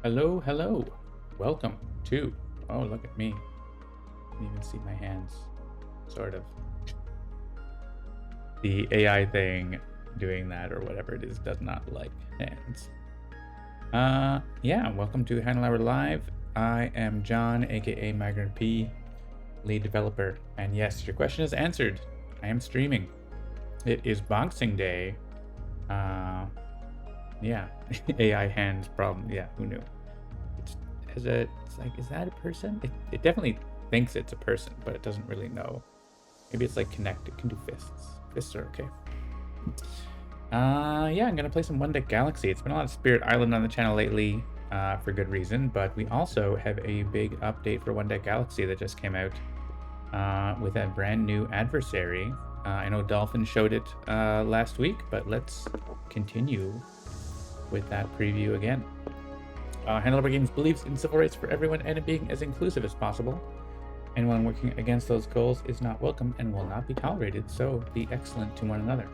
Hello, hello. Welcome to. Oh, look at me. You can even see my hands. Sort of. The AI thing doing that or whatever it is does not like hands. Yeah, welcome to Handelabra Live. I am John, aka Migrant P, lead developer. And yes, your question is answered. I am streaming. It is Boxing Day. Yeah, AI hands problem. Yeah, who knew? It's like, is that a person? It definitely thinks it's a person, but it doesn't really know. Maybe it's like Connect. It can do fists. Fists are okay. Yeah, I'm gonna play some One Deck Galaxy. It's been a lot of Spirit Island on the channel lately, for good reason. But we also have a big update for One Deck Galaxy that just came out, with a brand new adversary. I know Dolphin showed it last week, but let's continue with that preview again. Handelabra Games believes in civil rights for everyone and in being as inclusive as possible. Anyone working against those goals is not welcome and will not be tolerated, so be excellent to one another.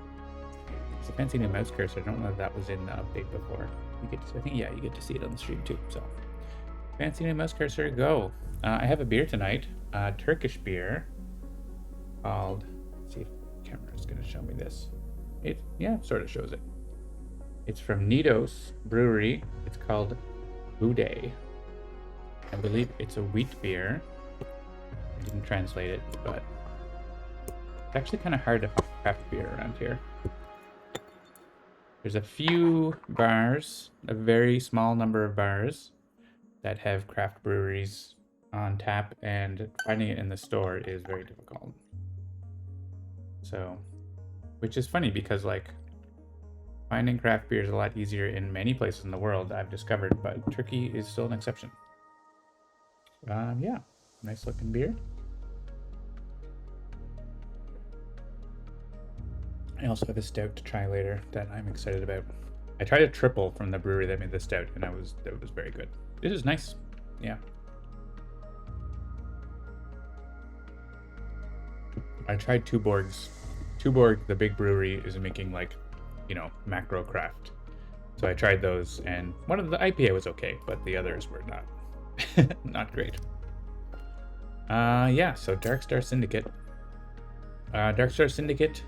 It's a fancy new mouse cursor. I don't know if that was in the update before. You get to, I think, yeah, you get to see it on the stream too. So, fancy new mouse cursor, go. I have a beer tonight, Turkish beer called, let's see if the camera is going to show me this. Yeah, sort of shows it. It's from Nidos Brewery. It's called Bude. I believe it's a wheat beer. I didn't translate it, but it's actually kind of hard to craft beer around here. There's a few bars, a very small number of bars that have craft breweries on tap, and finding it in the store is very difficult. So, which is funny because like finding craft beer is a lot easier in many places in the world, I've discovered, but Turkey is still an exception. Yeah, nice looking beer. I also have a stout to try later that I'm excited about. I tried a triple from the brewery that made the stout, and it was very good. This is nice. Yeah. I tried Tuborg's. Tuborg, the big brewery, is making like, macro craft. So I tried those, and one of the IPA was okay, but the others were not great. Yeah. So Darkstar Syndicate. Darkstar Syndicate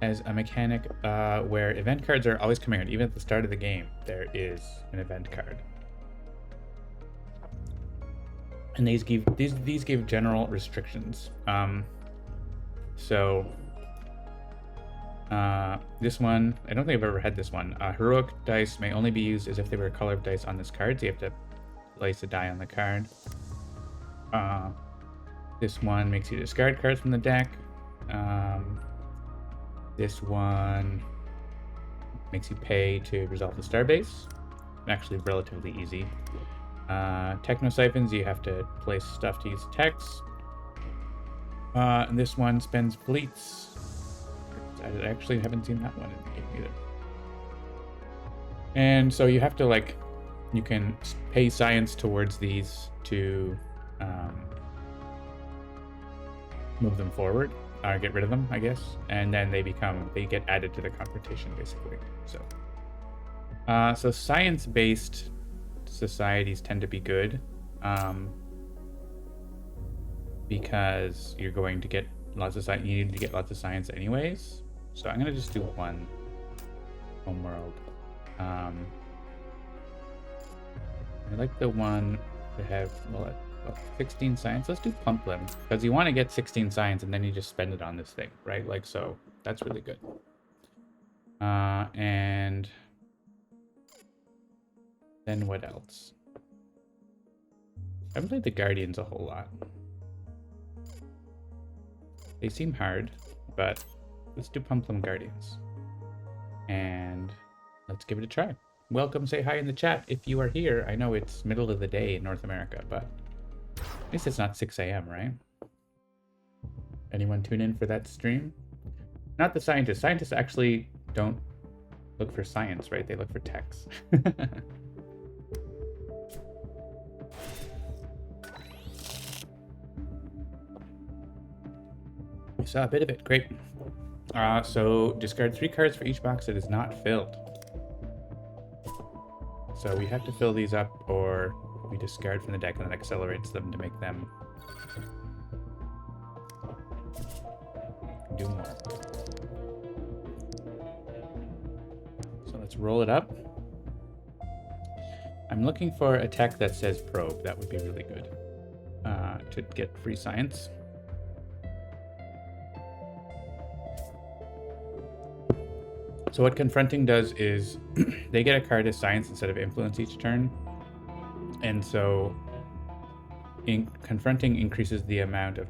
as a mechanic where event cards are always coming out. Even at the start of the game, there is an event card. And these give general restrictions. This one, I don't think I've ever had this one. Heroic dice may only be used as if they were a color of dice on this card, so you have to place a die on the card. This one makes you discard cards from the deck. This one makes you pay to resolve the starbase. Actually, relatively easy. Techno siphons, you have to place stuff to use text. And this one spends fleets. I actually haven't seen that one in the game either. And so you have to you can pay science towards these to move them forward, get rid of them, I guess, and then they get added to the confrontation basically. So science-based societies tend to be good, because you're going to get lots of science. You need to get lots of science anyways. So I'm gonna just do one homeworld. I like the one that have 16 science. Let's do Pumplin, because you want to get 16 science and then you just spend it on this thing, right? Like, so that's really good. And then what else? I haven't played the Guardians a whole lot. They seem hard, but let's do Pumplin Guardians. And let's give it a try. Welcome, say hi in the chat if you are here. I know it's middle of the day in North America, but at least it's not 6 a.m., right? Anyone tune in for that stream? Not the scientists. Scientists actually don't look for science, right? They look for text. I saw a bit of it. Great. So discard 3 cards for each box that is not filled. So we have to fill these up, or we discard from the deck and that accelerates them to make them do more. So let's roll it up. I'm looking for a tech that says probe. That would be really good to get free science. So what confronting does is they get a card as science instead of influence each turn. And so confronting increases the amount of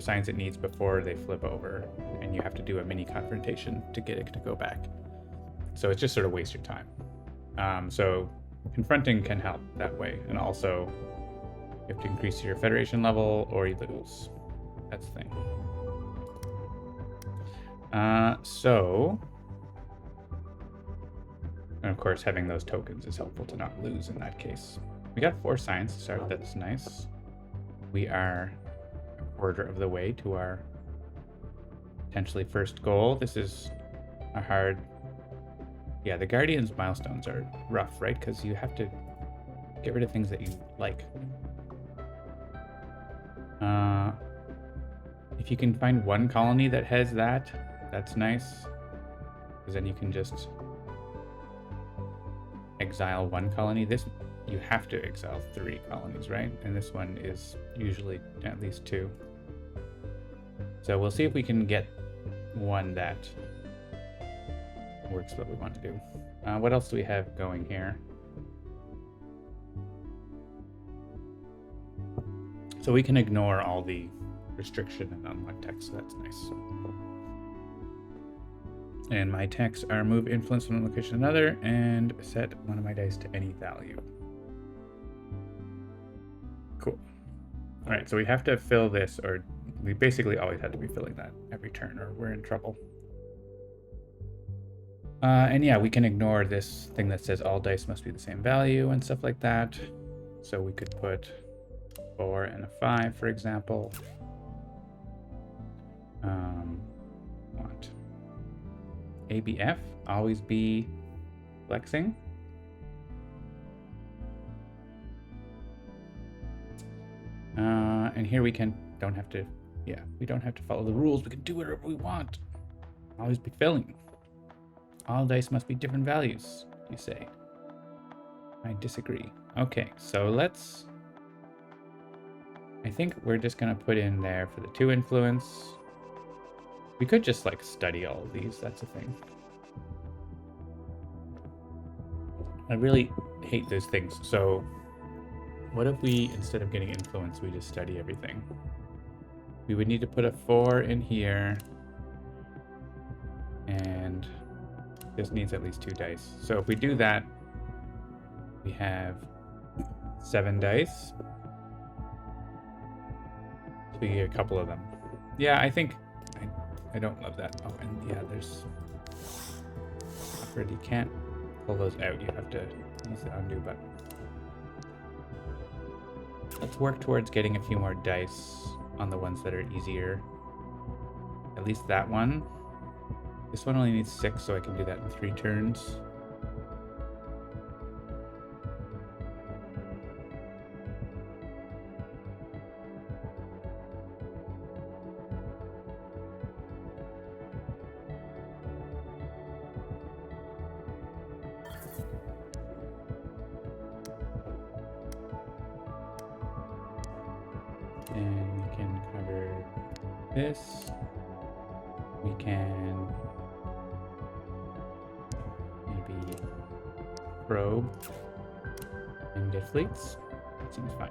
science it needs before they flip over, and you have to do a mini confrontation to get it to go back. So it's just sort of waste your time. So confronting can help that way, and also you have to increase your federation level or you lose. That's the thing. And of course, having those tokens is helpful to not lose in that case. We got 4 science to start. That's nice. We are a quarter of the way to our potentially first goal. This is a hard... Yeah, the Guardian's milestones are rough, right? Because you have to get rid of things that you like. If you can find one colony that has that, that's nice. Because then you can just exile one colony. This, you have to exile 3 colonies, right? And this one is usually at least 2. So we'll see if we can get one that works what we want to do. What else do we have going here? So we can ignore all the restriction and unlock text, so that's nice. And my texts are move influence from one location to another and set one of my dice to any value. Cool. All right, so we have to fill this, or we basically always have to be filling that every turn or we're in trouble. And yeah, we can ignore this thing that says all dice must be the same value and stuff like that. So we could put 4 and a 5, for example. Want ABF, always be flexing. And here we don't have to follow the rules. We can do whatever we want. Always be filling. All dice must be different values, you say. I disagree. Okay, so I think we're just gonna put in there for the 2 influence. We could just like study all of these, that's a thing. I really hate those things. So what if we, instead of getting influence, we just study everything? We would need to put a 4 in here. And this needs at least 2 dice. So if we do that, we have 7 dice. So we get a couple of them. Yeah, I think I don't love that. Oh, and yeah, there's you can't pull those out. You have to use the undo button. Let's work towards getting a few more dice on the ones that are easier. At least that one. This one only needs 6, so I can do that in 3 turns. And we can cover this. We can maybe probe and deflates. That seems fine.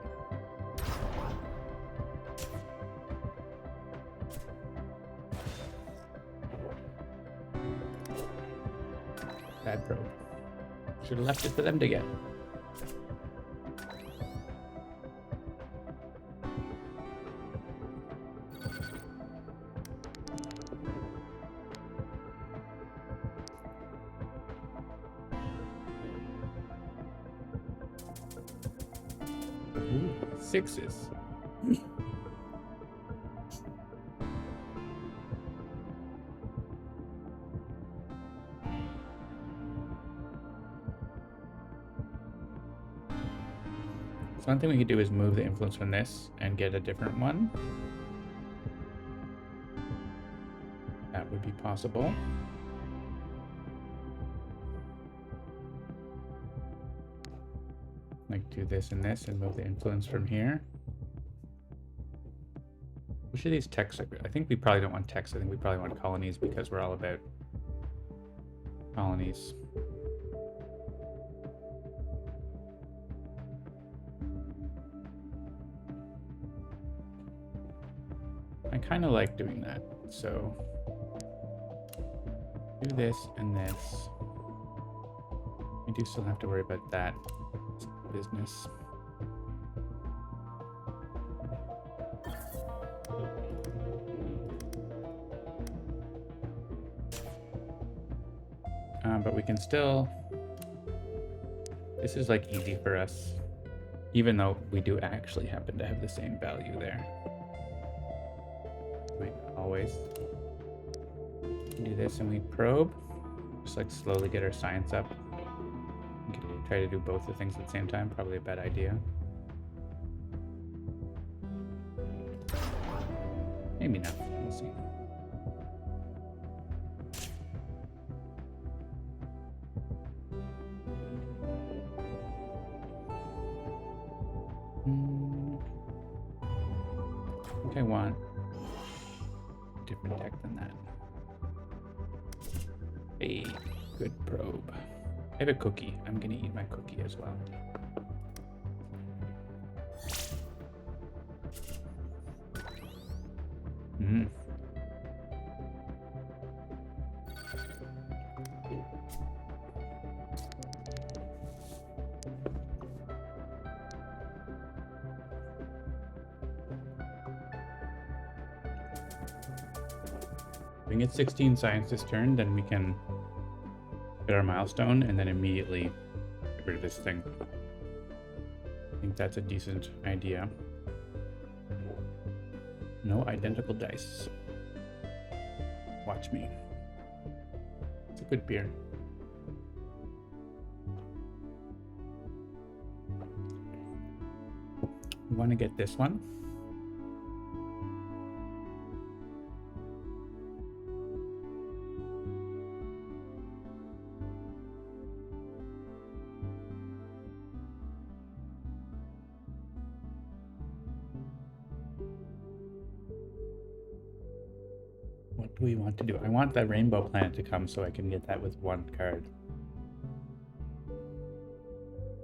Bad probe. Should have left it for them to get. Ooh, 6s. one thing we could do is move the influence from this and get a different one. That would be possible. Like do this and this and move the influence from here. Which of these texts? I think we probably don't want texts. I think we probably want colonies because we're all about colonies. I kind of like doing that. So do this and this. We do still have to worry about that business. But we can still, this is like easy for us, even though we do actually happen to have the same value there. Might not always. Do this and we probe, just like slowly get our science up. We can try to do both the things at the same time, probably a bad idea. Maybe not, we'll see. I think I want a different deck than that. A good probe. I have a cookie. I'm gonna eat my cookie as well. If we get 16 science this turn, then we can get our milestone and then immediately get rid of this thing. I think that's a decent idea. No identical dice. Watch me. It's a good beer. We want to get this one. What do we want to do? I want that rainbow planet to come so I can get that with one card.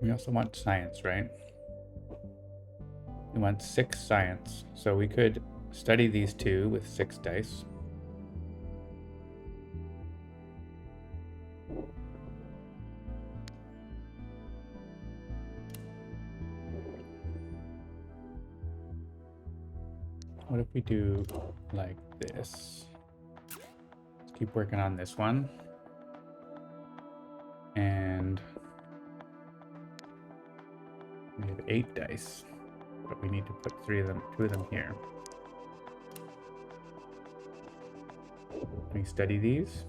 We also want science, right? We want 6 science. So we could study these two with 6 dice. What if we do like this? Let's keep working on this one. And we have 8 dice, but we need to put 2 of them here. Can we study these?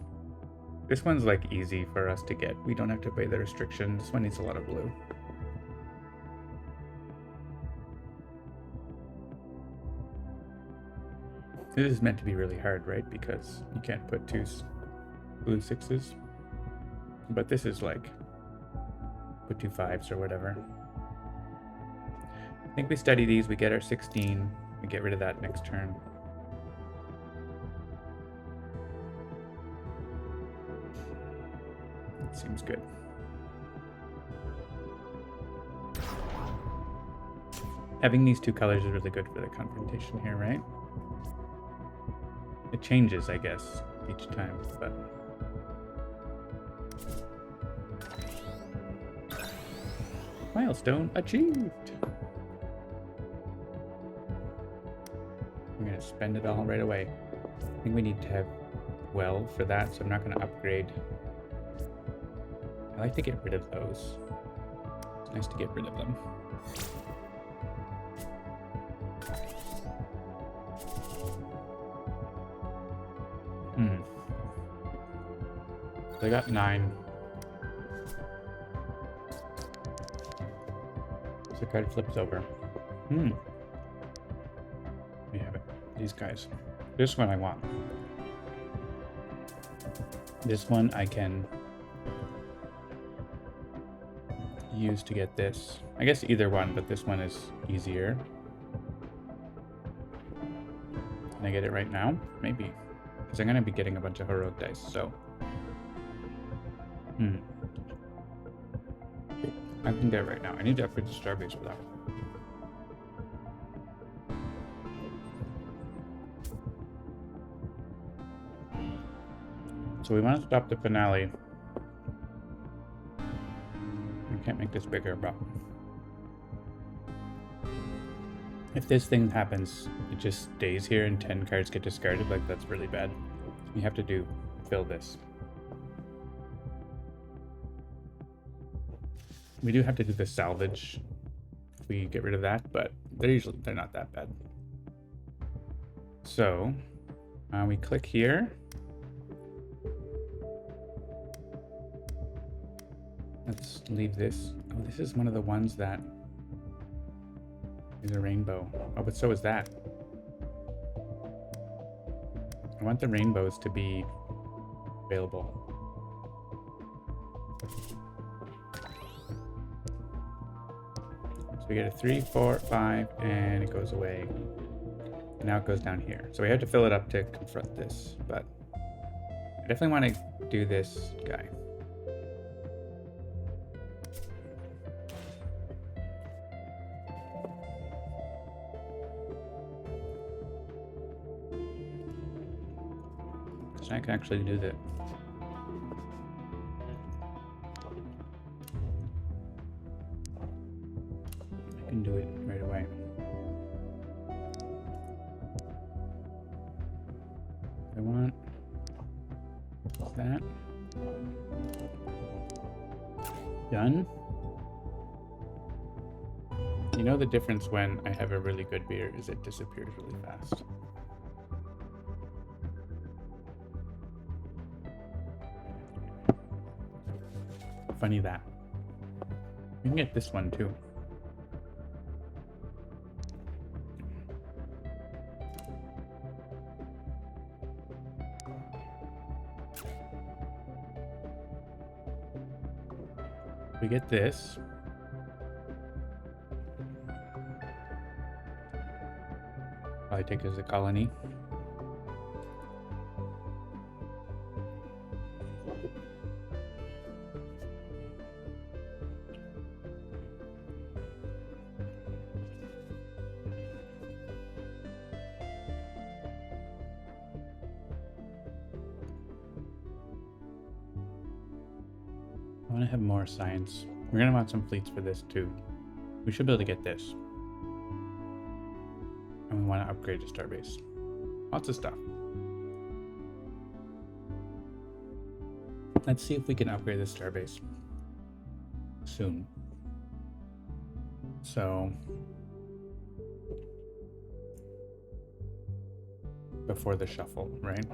This one's like easy for us to get. We don't have to pay the restriction. This one needs a lot of blue. This is meant to be really hard, right? Because you can't put 2 blue 6s. But this is like, put 2 5s or whatever. I think we study these, we get our 16, we get rid of that next turn. That seems good. Having these 2 colors is really good for the confrontation here, right? It changes, I guess, each time, but... Milestone achieved! I'm gonna spend it all right away. I think we need to have 12 for that, so I'm not gonna upgrade. I like to get rid of those. It's nice to get rid of them. So I got 9. The card flips over. We have it. These guys. This one I want. This one I can use to get this. I guess either one, but this one is easier. Can I get it right now? Maybe. Because I'm going to be getting a bunch of heroic dice, so... I can get it right now. I need to upgrade the starbase for that. So we want to stop the finale. I can't make this bigger, but... if this thing happens, it just stays here and 10 cards get discarded, like that's really bad. You have to fill this. We do have to do the salvage if we get rid of that, but they're not that bad. So we click here. Let's leave this. Oh, this is one of the ones that is a rainbow. Oh, but so is that. I want the rainbows to be available. So we get a 3, 4, 5, and it goes away. And now it goes down here. So we have to fill it up to confront this, but I definitely want to do this guy. So I can actually do that. I can do it right away. I want that. Done. You know the difference when I have a really good beer is it disappears really fast. Funny that. We can get this one too. We get this. Probably take it as a colony. I want to have more science. We're going to want some fleets for this too. We should be able to get this. And we want to upgrade the starbase. Lots of stuff. Let's see if we can upgrade the starbase soon. So before the shuffle, right?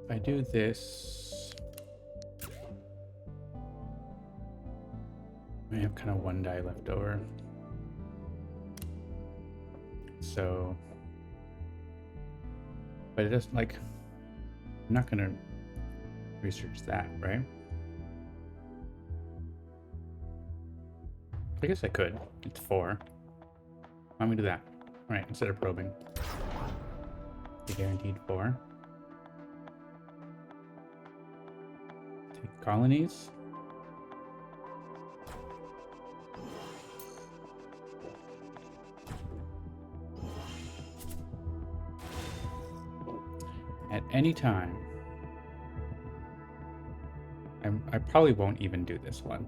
If I do this, I have kind of one die left over. So, but it doesn't, like, I'm not gonna research that, right? I guess I could. It's 4. Why don't we do that? All right, instead of probing. The guaranteed 4. Take colonies. At any time. I probably won't even do this one.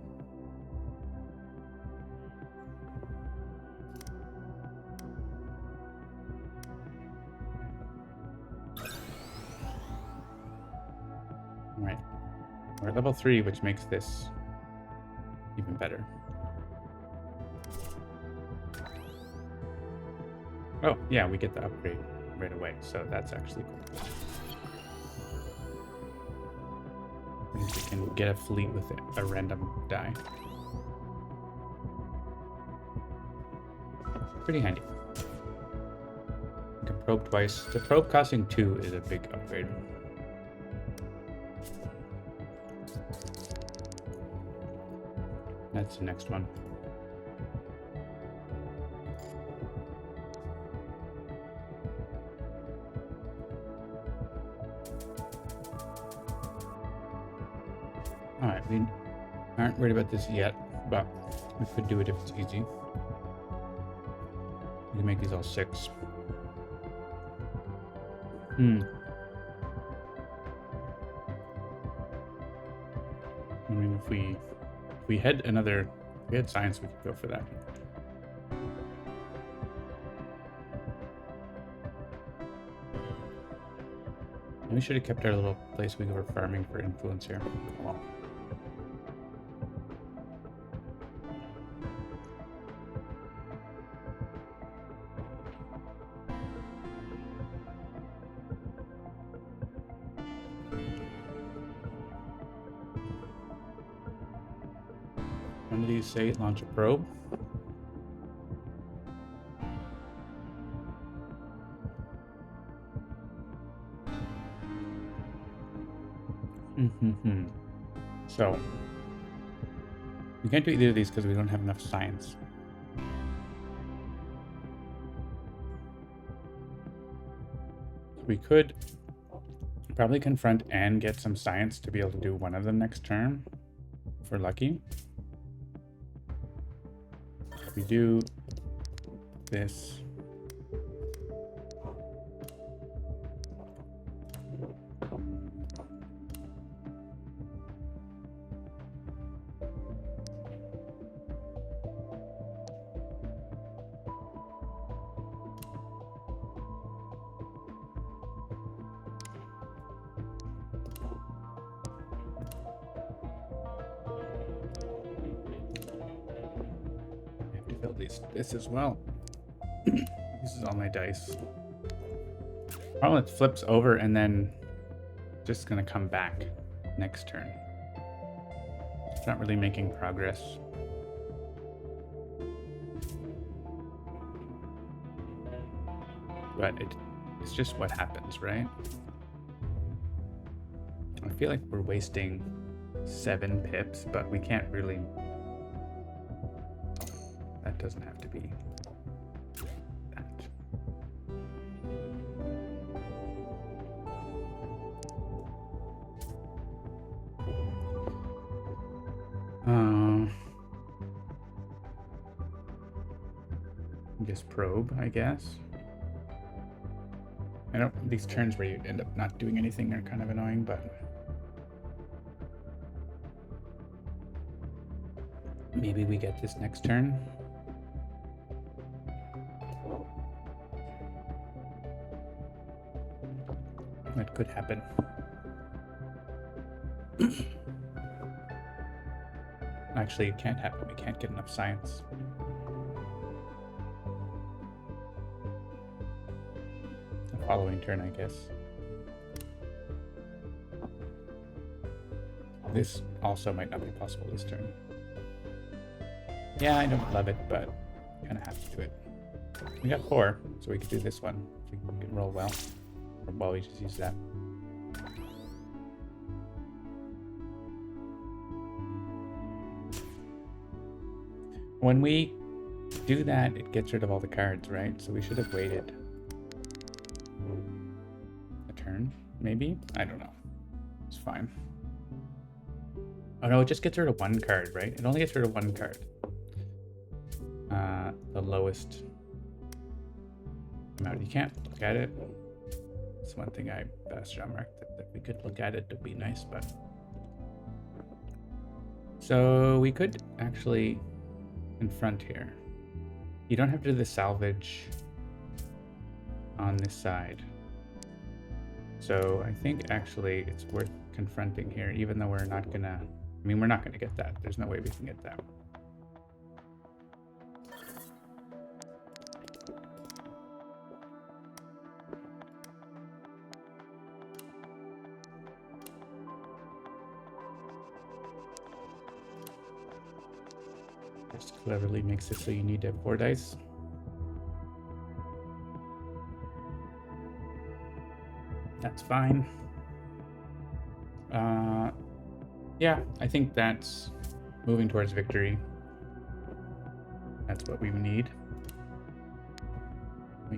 Alright. We're at level 3, which makes this even better. Oh, yeah, we get the upgrade right away, so that's actually cool. Means we can get a fleet with a random die. Pretty handy. You can probe twice. The probe costing 2 is a big upgrade. That's the next one. Alright, we aren't worried about this yet, but we could do it if it's easy. We can make these all 6. I mean, if we had science, we could go for that. We should have kept our little place we were farming for influence here. Well. When do these say launch a probe? So, we can't do either of these because we don't have enough science. We could probably confront and get some science to be able to do one of them next turn, if we're lucky. If we do this. This as well. This is all my dice. Problem, it flips over and then just gonna come back next turn. It's not really making progress. But it's just what happens, right? I feel like we're wasting 7 pips, but we can't really. That doesn't have to be that. Just probe, I guess. These turns where you end up not doing anything are kind of annoying, but maybe we get this next turn. That could happen. Actually, it can't happen. We can't get enough science. The following turn, I guess. This also might not be possible this turn. Yeah, I don't love it, but kind of have to do it. We got 4, so we could do this one if we can roll well. Or well, we just use that. When we do that, it gets rid of all the cards, right? So we should have waited a turn, maybe? I don't know. It's fine. Oh no, it just gets rid of 1 card, right? It only gets rid of 1 card. The lowest amount. You can't look at it. It's one thing I asked Jean Marc that we could look at it to be nice, but. So we could actually confront here. You don't have to do the salvage on this side. So I think actually it's worth confronting here, even though we're not gonna. I mean, we're not gonna get that. There's no way we can get that. Just cleverly makes it so you need to have 4 dice. That's fine. Yeah, I think that's moving towards victory. That's what we need. We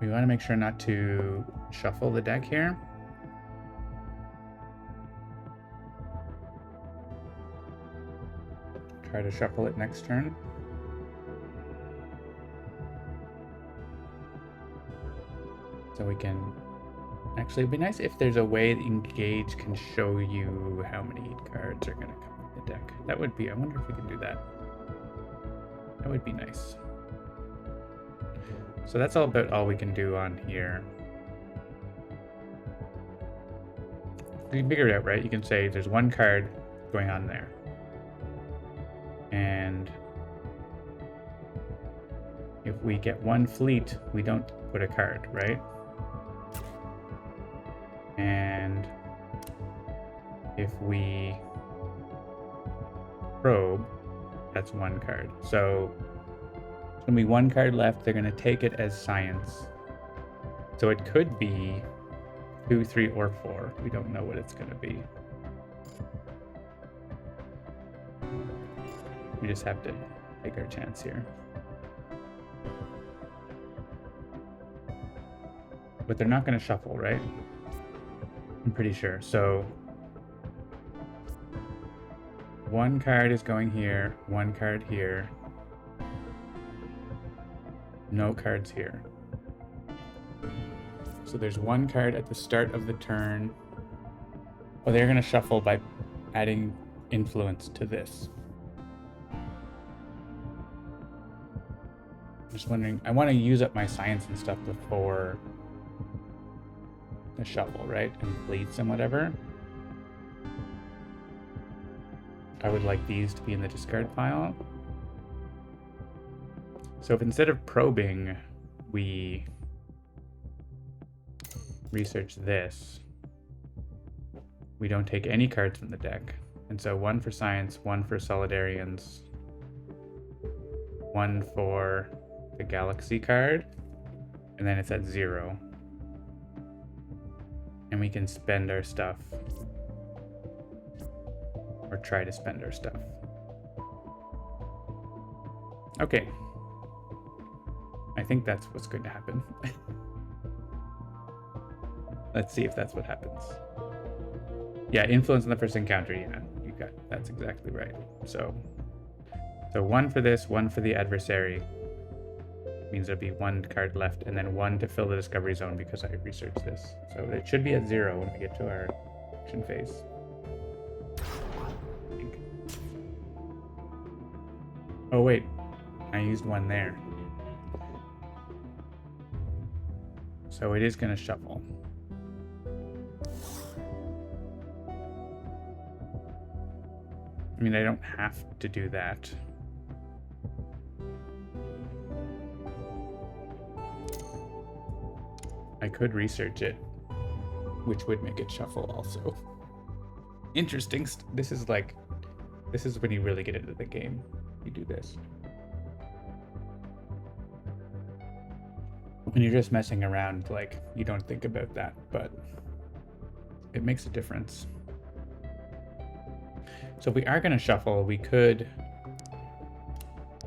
want to make sure not to shuffle the deck here. Try to shuffle it next turn. So we can... Actually, it'd be nice if there's a way that Engage can show you how many cards are going to come in the deck. That would be... I wonder if we can do that. That would be nice. So that's about all we can do on here. You can figure it out, right? You can say there's 1 card going on there. And if we get 1 fleet, we don't put a card, right? And if we probe, that's 1 card. So there's going to be 1 card left. They're going to take it as science. So it could be 2, 3, or 4. We don't know what it's going to be. We just have to take our chance here. But they're not going to shuffle, right? I'm pretty sure. So 1 card is going here, 1 card here. No cards here. So there's 1 card at the start of the turn. Well, they're going to shuffle by adding influence to this. I'm just wondering, I want to use up my science and stuff before the shuffle, right? And fleets and whatever. I would like these to be in the discard pile. So if instead of probing, we research this, we don't take any cards from the deck. And so 1 for science, 1 for solidarians, 1 for the galaxy card, and then it's at 0. And we can spend our stuff, or try to spend our stuff. Okay. I think that's what's going to happen. Let's see if that's what happens. Yeah, influence in the first encounter. Yeah, you got, that's exactly right. So 1 for this, 1 for the adversary. Means there'll be 1 card left, and then 1 to fill the discovery zone because I researched this. So it should be at 0 when we get to our action phase. I think. Oh wait, I used 1 there. So it is going to shuffle. I mean, I don't have to do that. I could research it, which would make it shuffle also. Interesting. This is when you really get into the game. You do this. When you're just messing around, like, you don't think about that, but it makes a difference. So if we are going to shuffle, we could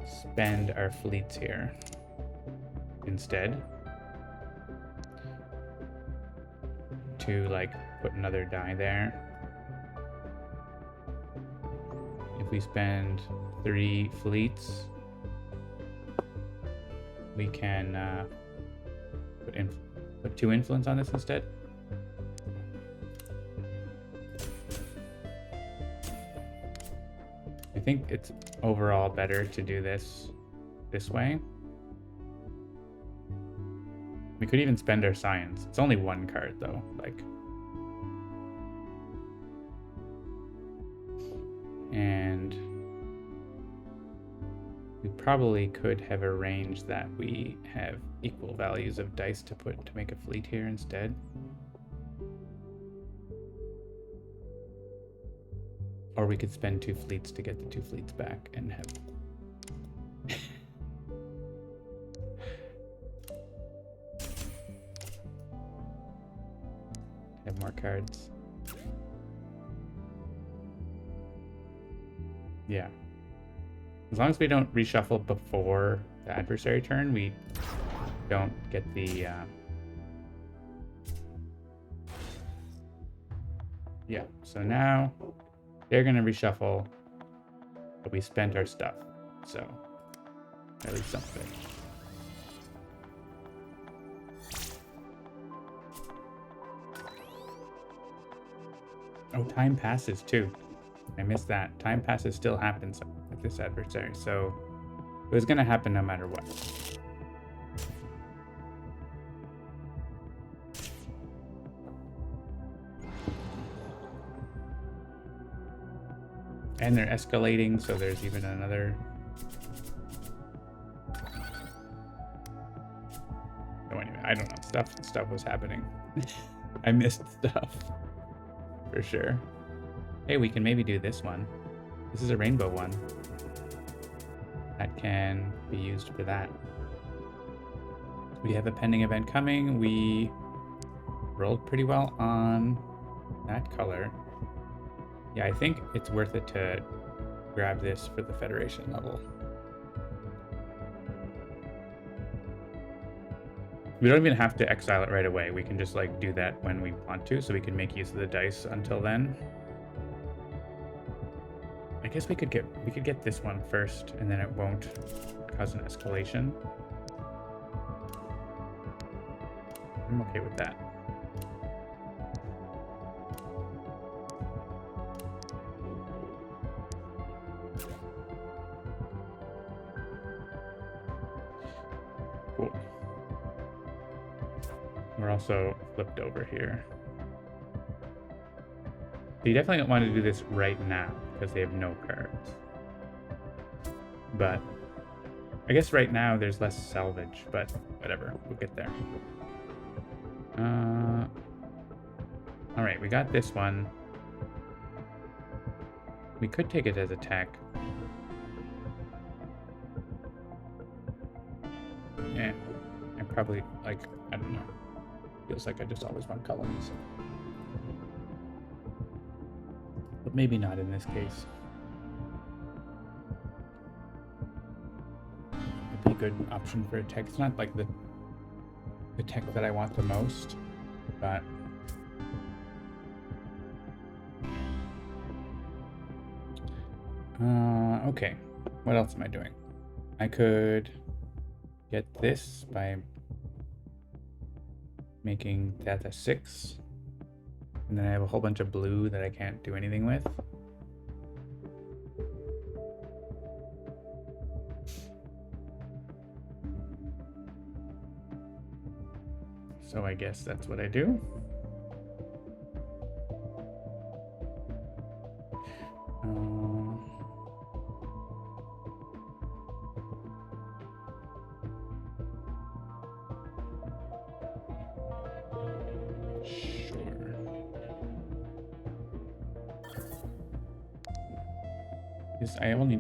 spend our fleets here instead to, like, put another die there. If we spend 3 fleets, we can put 2 influence on this instead. I think it's overall better to do this way. We could even spend our science. It's only 1 card though, like. And we probably could have arranged that we have equal values of dice to put to make a fleet here instead. Or we could spend 2 fleets to get the 2 fleets back and have... have more cards. Yeah. As long as we don't reshuffle before the adversary turn, we don't get the... Yeah, so now they're going to reshuffle, but we spent our stuff, so at least something. Oh, time passes too. I missed that. Time passes still happens with this adversary, so it was going to happen no matter what. And they're escalating, so there's even another... Oh, anyway, I don't know. Stuff was happening. I missed stuff. For sure. Hey, we can maybe do this one. This is a rainbow one. That can be used for that. We have a pending event coming. We rolled pretty well on that color. Yeah, I think it's worth it to grab this for the Federation level. We don't even have to exile it right away. We can just like do that when we want to, so we can make use of the dice until then. I guess we could get this one first, and then it won't cause an escalation. I'm okay with that. Cool. We're also flipped over here. You definitely don't want to do this right now because they have no cards. But I guess right now there's less salvage, but whatever, we'll get there. All right, we got this one. We could take it as attack. Yeah, I probably, like, I don't know. Feels like I just always run colonies. But maybe not in this case. It'd be a good option for a tech. It's not like the tech that I want the most, but okay. What else am I doing? I could get this by making that a 6. And then I have a whole bunch of blue that I can't do anything with. So I guess that's what I do.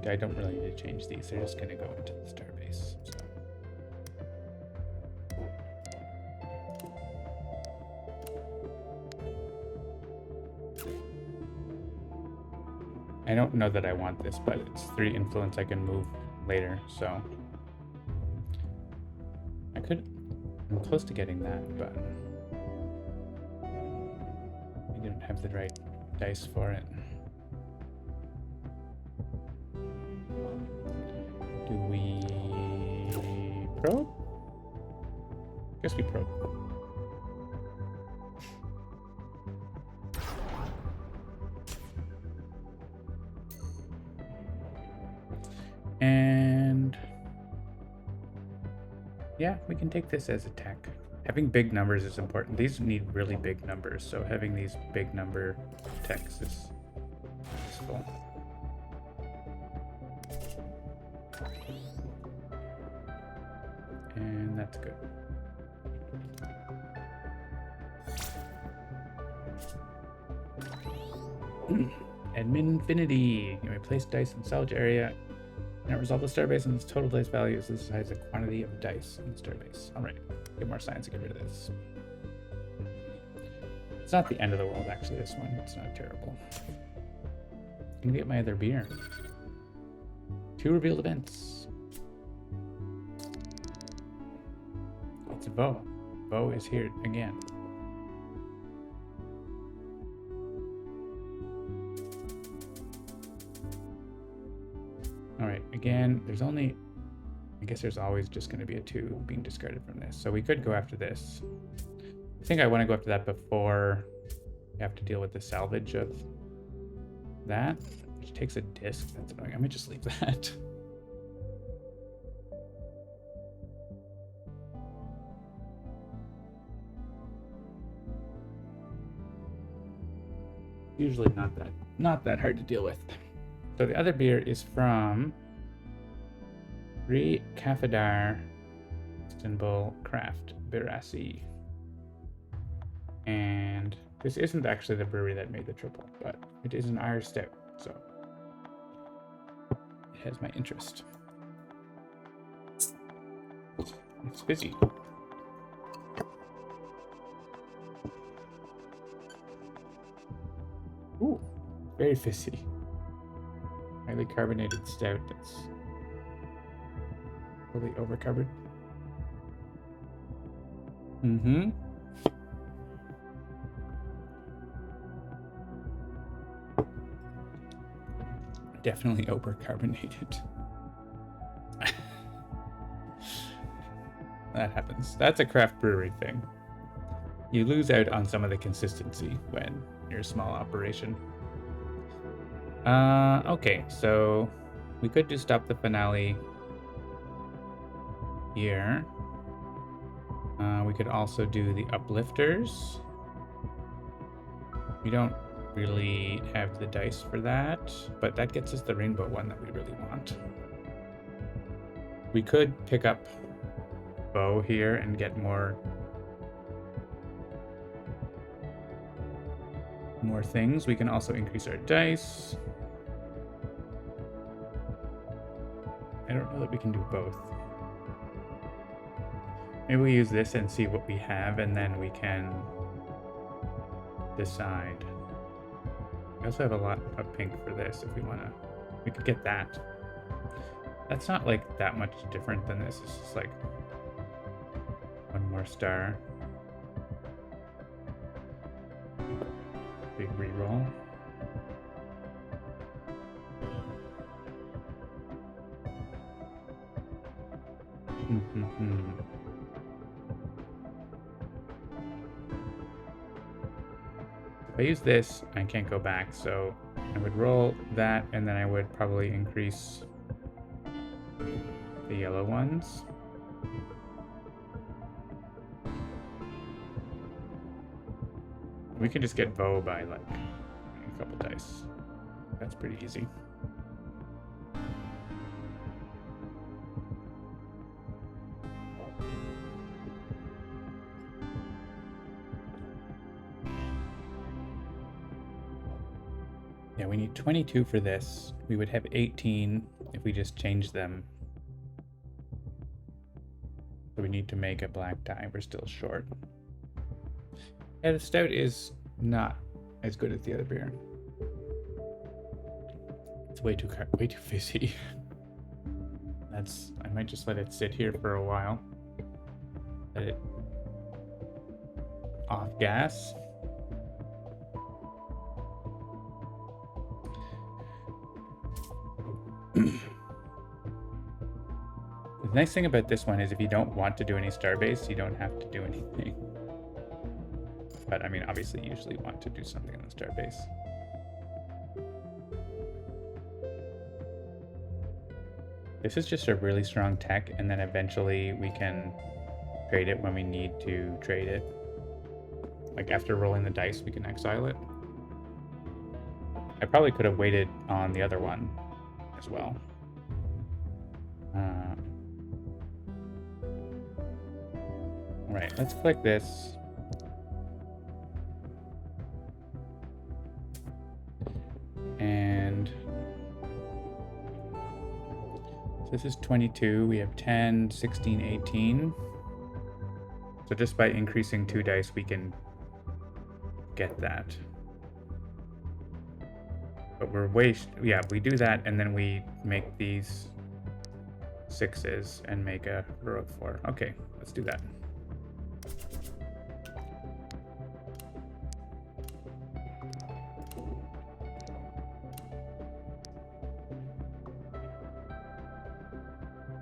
I don't really need to change these. They're just gonna go into the starbase. So. I don't know that I want this, but it's 3 influence I can move later, so I'm close to getting that, but I didn't have the right dice for it. Do we probe? I guess we probe. And yeah, we can take this as attack. Having big numbers is important. These need really big numbers, so having these big number attacks is useful. And that's good. Admin Infinity. You may place dice in the salvage area. And resolve the starbase and its total dice value is decides the quantity of dice in the starbase. Alright, get more science to get rid of this. It's not the end of the world, actually, this one. It's not terrible. I'm gonna get my other beer. 2 revealed events. It's Bo. Bo is here again. Alright, again, there's only... I guess there's always just going to be a 2 being discarded from this. So we could go after this. I think I want to go after that before we have to deal with the salvage of that. Which takes a disc. That's annoying. I might just leave that. Usually not that hard to deal with. So the other beer is from Re Cafedar Istanbul Craft Birasi. And this isn't actually the brewery that made the triple, but it is an Irish stout, so it has my interest. It's fizzy. Ooh, very fizzy. Highly carbonated stout that's fully overcovered. Mm-hmm. Definitely overcarbonated. That happens. That's a craft brewery thing. You lose out on some of the consistency when you're a small operation. Okay, so we could just stop the finale here. We could also do the uplifters. We don't really have the dice for that, but that gets us the rainbow one that we really want. We could pick up Bow here and get more things. We can also increase our dice. I don't know that we can do both. Maybe we use this and see what we have, and then we can decide. We also have a lot of pink for this if we want to. We could get that. That's not like that much different than this. It's just like one more star. Big reroll. If I use this, I can't go back, so I would roll that, and then I would probably increase the yellow ones. We can just get Bow by like a couple dice. That's pretty easy. Yeah, we need 22 for this. We would have 18 if we just change them. So we need to make a black die. We're still short. Yeah, the stout is not as good as the other beer. It's way too fizzy. I might just let it sit here for a while. Let it off gas. The nice thing about this one is if you don't want to do any starbase, you don't have to do anything. But I mean, obviously, you usually want to do something on the starbase. This is just a really strong tech, and then eventually we can trade it when we need to trade it. Like after rolling the dice, we can exile it. I probably could have waited on the other one as well. All right, let's click this. So this is 22. We have 10, 16, 18. So just by increasing 2 dice, we can get that. But we're yeah, we do that and then we make these 6s and make a heroic 4. Okay, let's do that.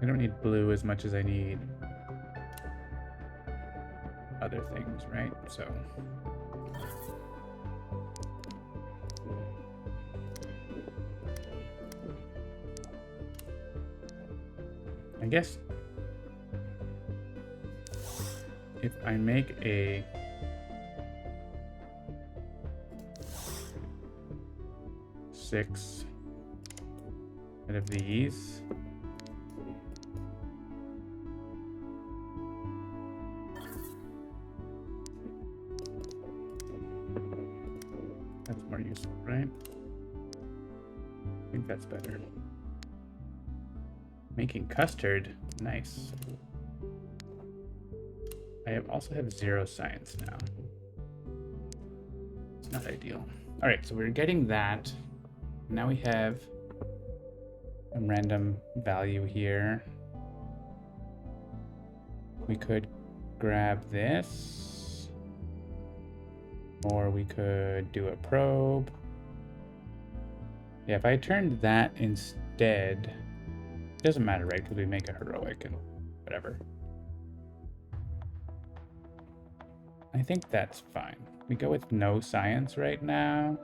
I don't need blue as much as I need other things, right? So I guess if I make a six out of these, that's more useful, right? I think that's better. Making custard, nice. I also have 0 science now. It's not ideal. All right, so we're getting that. Now we have a random value here. We could grab this, or we could do a probe. Yeah, if I turned that instead, it doesn't matter, right? Because we make a heroic and whatever. I think that's fine. We go with no science right now.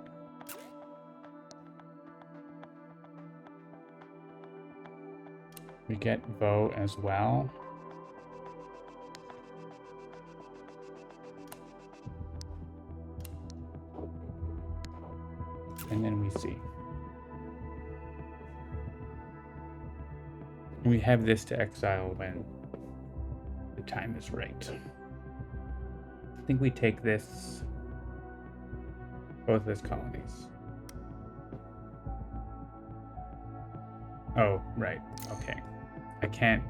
We get Vo as well. And then we see. We have this to exile when the time is right. I think we take this, both as colonies. Oh, right. Okay. I can't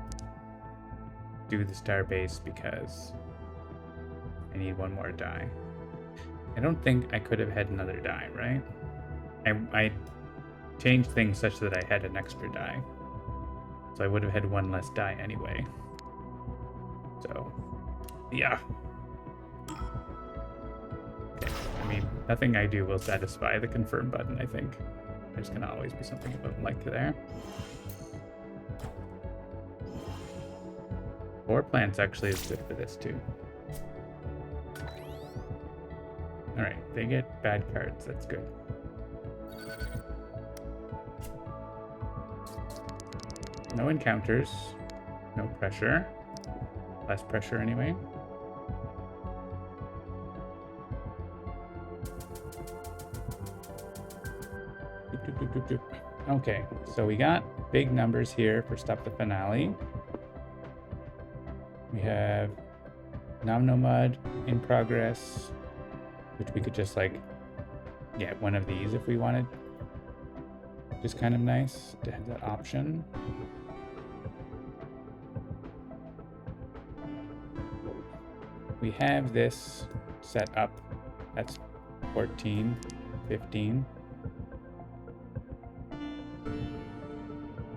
do the star base because I need one more die. I don't think I could have had another die, right? I changed things such that I had an extra die. So I would have had one less die anyway. So, yeah. Okay. I mean, nothing I do will satisfy the confirm button, I think. There's going to always be something about like there. 4 plants actually is good for this too. Alright, they get bad cards. That's good. No encounters. No pressure. Less pressure anyway. Okay, so we got big numbers here for Stop the Finale. We have Nomnomud in progress, which we could just like get one of these if we wanted. Just kind of nice to have that option. We have this set up. That's 14, 15.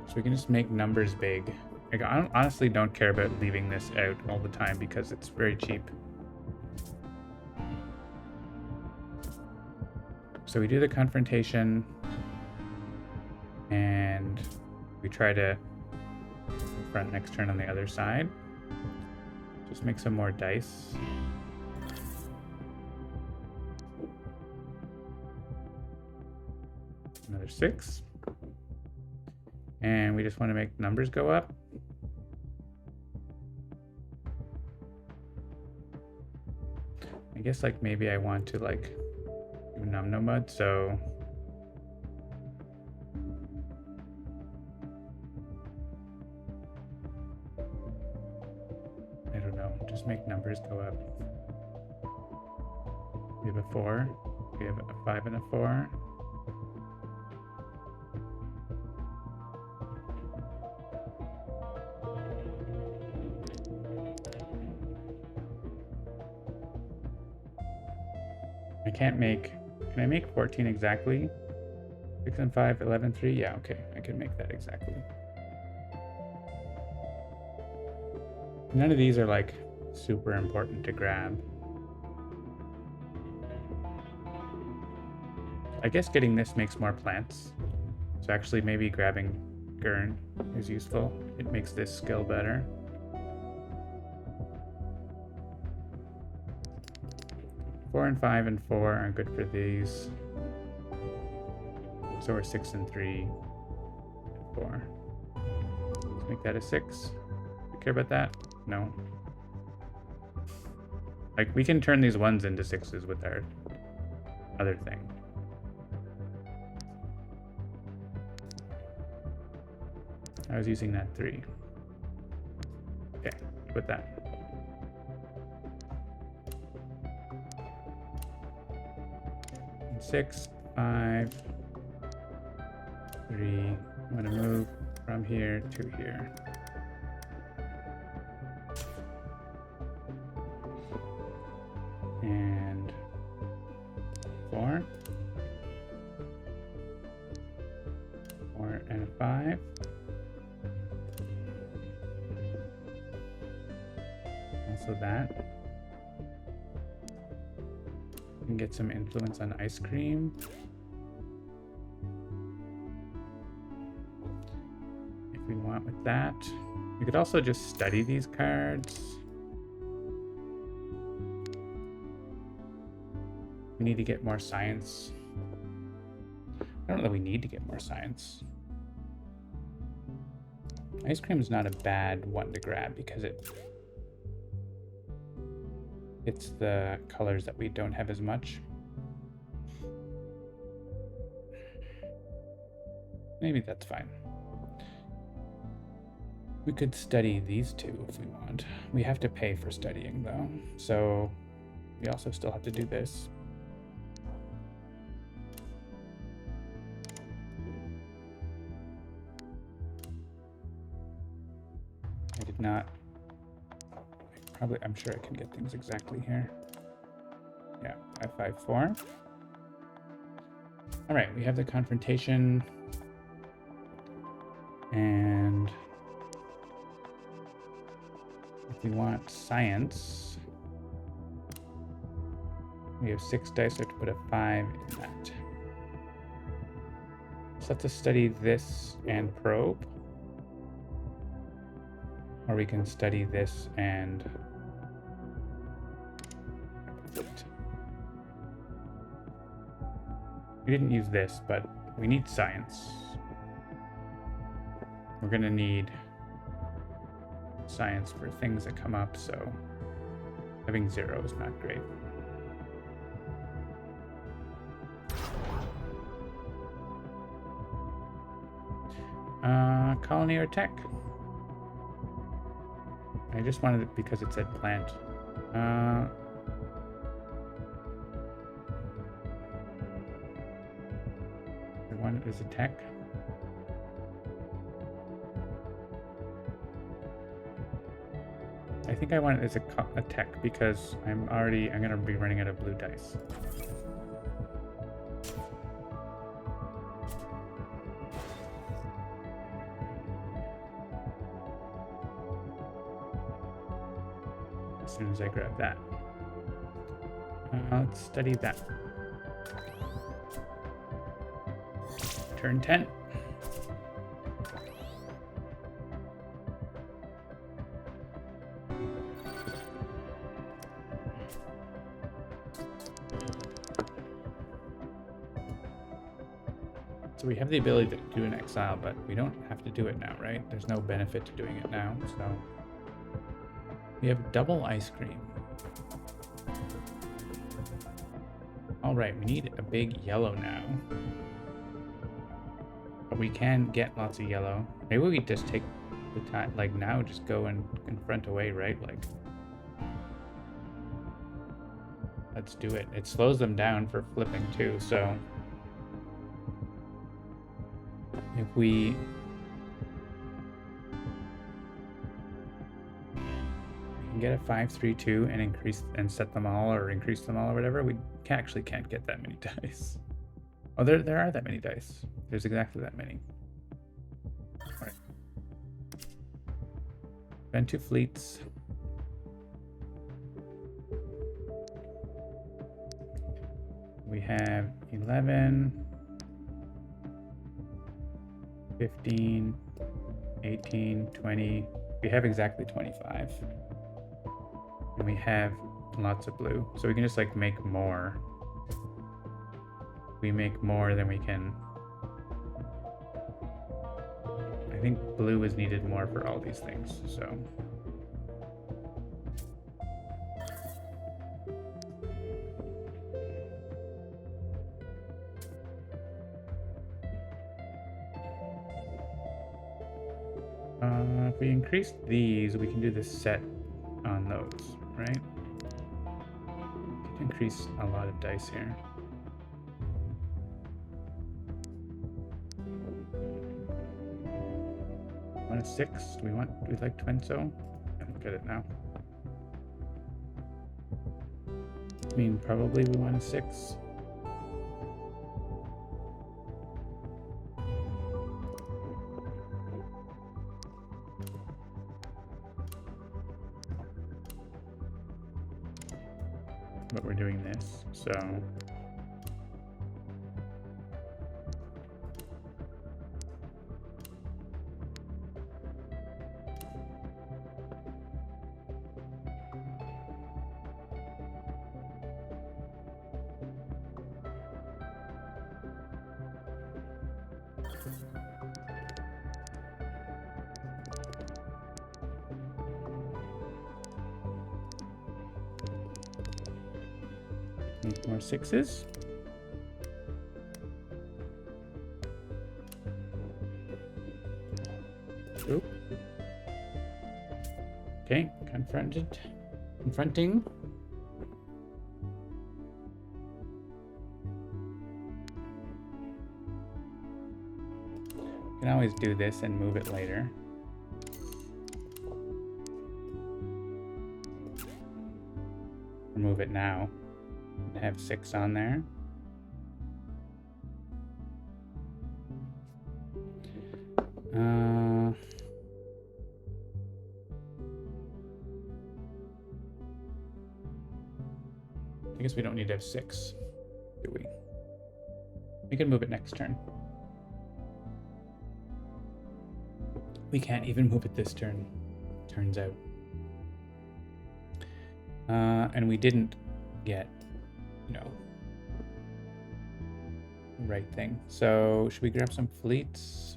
So we can just make numbers big. Like, I honestly don't care about leaving this out all the time because it's very cheap. So we do the confrontation and we try to front next turn on the other side. Just make some more dice. Another 6. And we just want to make numbers go up. I guess like maybe I want to like do Nomnomud, so I don't know, just make numbers go up. We have a 4, we have a 5 and a 4. I can't make... Can I make 14 exactly? 6 and 5, 11, 3? Yeah, okay. I can make that exactly. None of these are like super important to grab. I guess getting this makes more plants. So actually maybe grabbing Gurn is useful. It makes this skill better. Four and 5 and 4 are good for these. So we're 6 and 3, 4. Let's make that a 6. You care about that? No. Like, we can turn these 1s into 6s with our other thing. I was using that 3. Okay, put that. And 6, 5, 3. I'm going to move from here to here. And 4. 4 and a 5. Also that. We can get some influence on ice cream. If we want with that. We could also just study these cards. We need to get more science. I don't know that we need to get more science. Ice cream is not a bad one to grab because it's the colors that we don't have as much. Maybe that's fine. We could study these two if we want. We have to pay for studying though, so we also still have to do this. I did not. I'm sure I can get things exactly here. Yeah, 5, 5, 4. All right, we have the confrontation. And if we want science, we have 6 dice, so we have to put a 5 in that. So let's just study this and probe. Or we can study this and flute. We didn't use this, but we need science. We're gonna need science for things that come up, so having 0 is not great. Colony or tech? I just wanted it because it said plant. The one is a tech. I think I want it as a tech because I'm gonna be running out of blue dice. As soon as I grab that. Let's study that. Turn 10. So we have the ability to do an exile, but we don't have to do it now, right? There's no benefit to doing it now, so... We have double ice cream. All right, we need a big yellow now. But we can get lots of yellow. Maybe we just take the time, like now, just go and confront away, right? Like, let's do it. It slows them down for flipping too, so if we can get a 5-3-2 and increase and set them all or increase them all or whatever, we actually can't get that many dice. Oh, there are that many dice. There's exactly that many. All right. Spend 2 fleets. We have 11, 15, 18, 20. We have exactly 25. And we have lots of blue. So we can just like make more. We make more than we can. I think blue is needed more for all these things, so. If we increase these, we can do the set on those, right? We can increase a lot of dice here. Want a 6? Do we like Twenso? I don't get it now. I mean, probably we want a 6. But we're doing this, so. Need more 6s. Oop. Okay, confronting. Can always do this and move it later. Or move it now. Have 6 on there. I guess we don't need to have 6, do we? We can move it next turn. We can't even move it this turn, turns out. And we didn't get, you know, right thing. So should we grab some fleets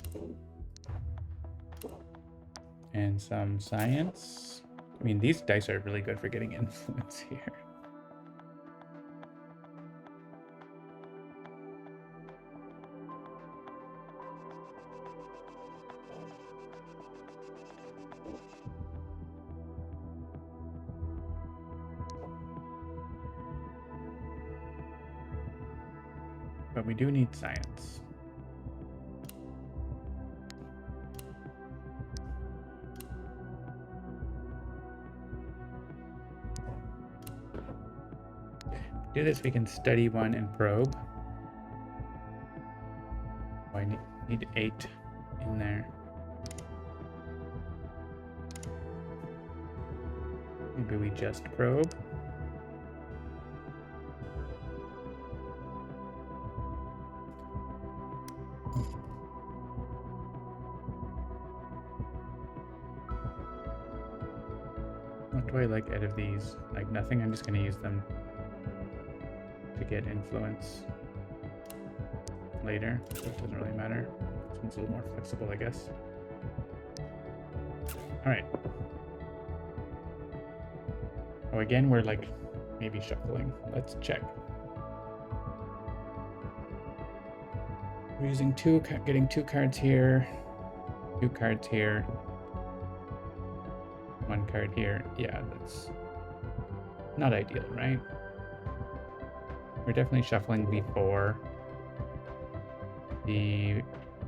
and some science? I mean, these dice are really good for getting influence here. But we do need science. Do this, we can study 1 and probe. Oh, I need 8 in there. Maybe we just probe. What do I like out of these? Like nothing, I'm just going to use them to get influence later, so it doesn't really matter. This one's a little more flexible, I guess. Alright. Oh, again, we're like maybe shuffling. Let's check. We're using getting 2 cards here, 2 cards here, 1 card here. Yeah, that's not ideal, right? We're definitely shuffling before the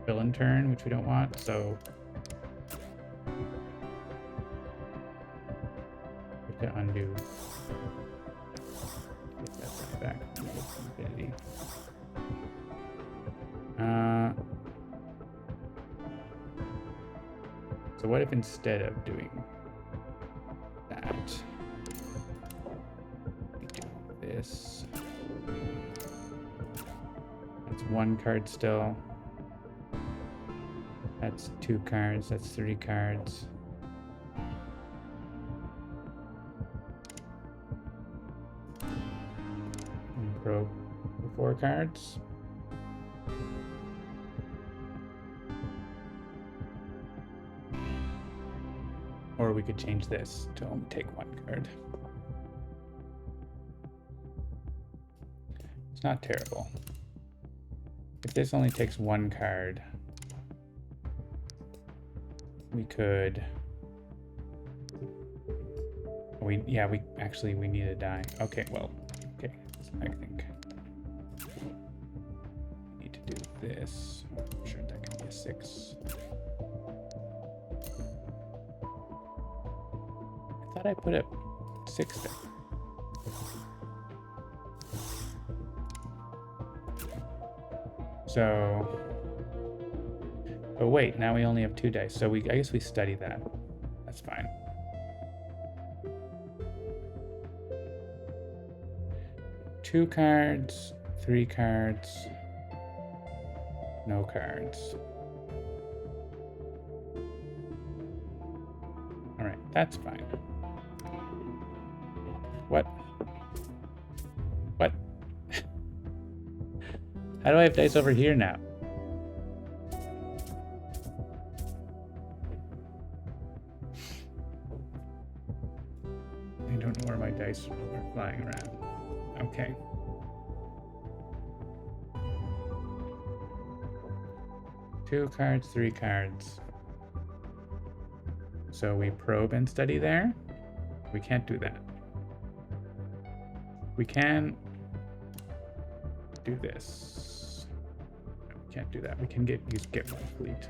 villain turn, which we don't want, so back to infinity. So what if instead of doing that, we do this? That's 1 card still. That's 2 cards. That's 3 cards. And probe for 4 cards. Or we could change this to only take 1 card. It's not terrible. If this only takes 1 card, we could... we need a die. Okay, well, okay. I think we need to do this. I'm sure that can be a 6. I thought I put a 6 there. So, but wait, now we only have 2 dice. So I guess we study that. That's fine. Two cards, 3 cards, no cards. All right, that's fine. What? What? How do I have dice over here now? I don't know where my dice are flying around. Okay. Two cards, 3 cards. So we probe and study there. We can't do that. We can do this. No, we can't do that. We can get 1 fleet.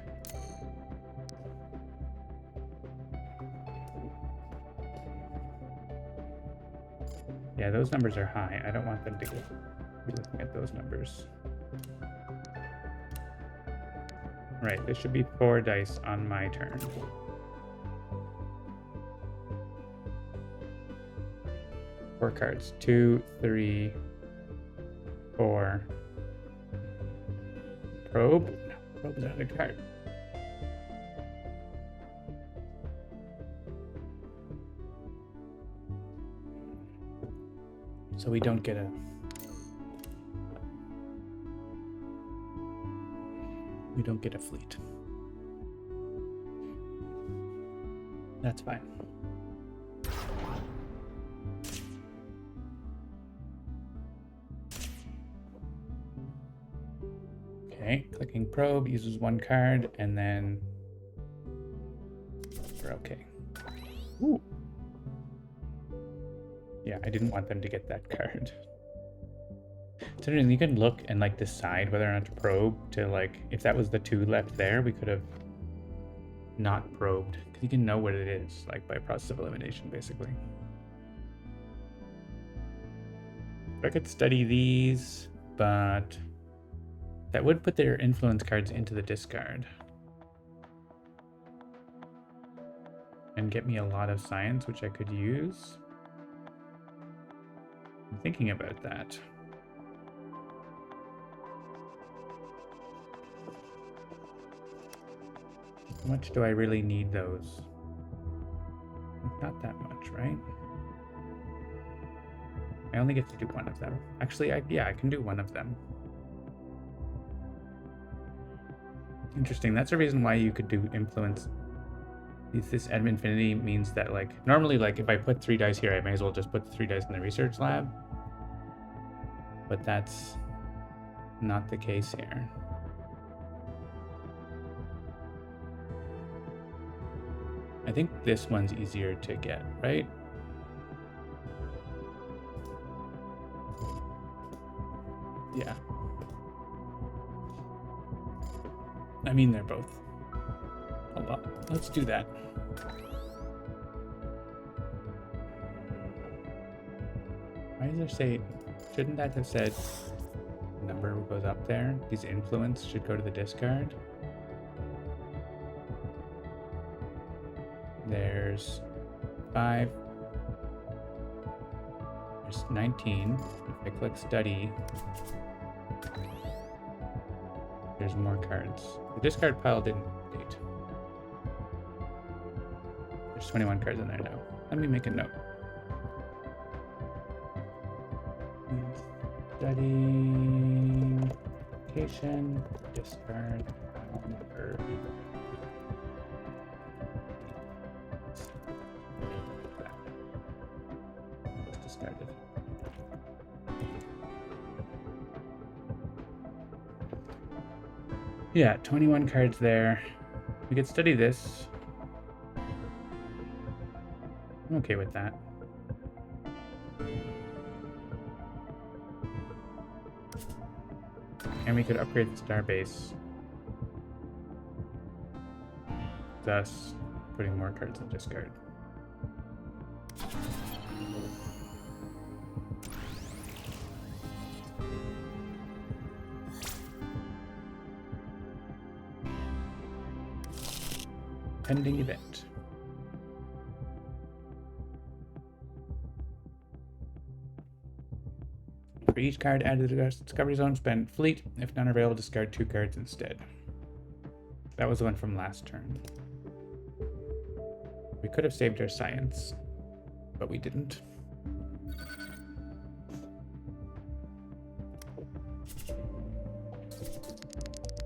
Yeah, those numbers are high. I don't want them to be looking at those numbers. Right, this should be 4 dice on my turn. Four cards. 2, 3, 4. Probe? No, probe is not a card. So we don't get a... we don't get a fleet. That's fine. Okay, clicking probe uses 1 card, and then we're okay. Ooh. Yeah, I didn't want them to get that card. It's interesting, you can look and like decide whether or not to probe to like, if that was the 2 left there, we could have not probed, because you can know what it is, like by process of elimination, basically. I could study these, but that would put their influence cards into the discard. And get me a lot of science, which I could use. I'm thinking about that. How much do I really need those? Not that much, right? I only get to do 1 of them. Actually, I can do 1 of them. Interesting. That's a reason why you could do influence. This ad infinity means that, like, normally, like, if I put 3 dice here, I may as well just put the 3 dice in the research lab. But that's not the case here. I think this one's easier to get, right? Yeah. I mean, they're both a lot. Let's do that. Why does there say Shouldn't that have said number goes up there? These influence should go to the discard. There's 5. There's 19. If I click study, there's more cards. The discard pile didn't update. There's 21 cards in there now. Let me make a note. Study, location, discard, pile number. Just discarded. Yeah, 21 cards there. We could study this. I'm okay with that. And we could upgrade the star base, thus putting more cards in discard. Pending event. For each card added to the Discovery Zone, spend Fleet. If none are available, discard 2 cards instead. That was the one from last turn. We could have saved our Science, but we didn't.